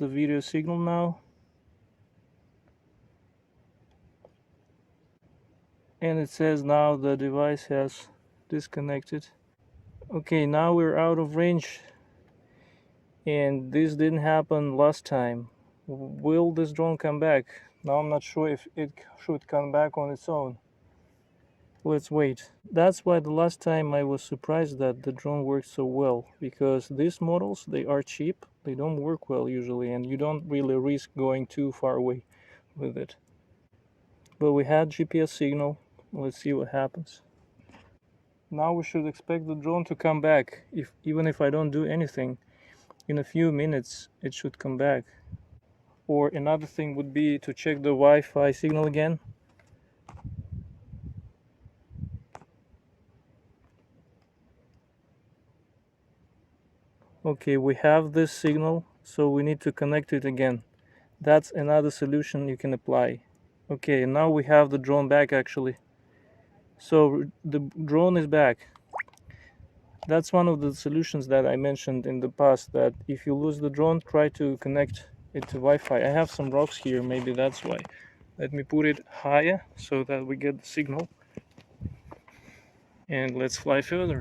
the video signal now. And it says now the device has disconnected. Okay, now we're out of range. And this didn't happen last time. Will this drone come back? Now I'm not sure if it should come back on its own. Let's wait. That's why the last time I was surprised that the drone worked so well, because these models, they are cheap, they don't work well usually, and you don't really risk going too far away with it. But we had GPS signal. Let's see what happens. Now we should expect the drone to come back. Even if I don't do anything, in a few minutes it should come back. Or another thing would be to check the Wi-Fi signal again. Okay, we have this signal, so we need to connect it again. That's another solution you can apply. Okay, now we have the drone back actually. So the drone is back. That's one of the solutions that I mentioned in the past, that if you lose the drone, try to connect it to Wi-Fi. I have some rocks here, maybe that's why. Let me put it higher so that we get the signal. And let's fly further.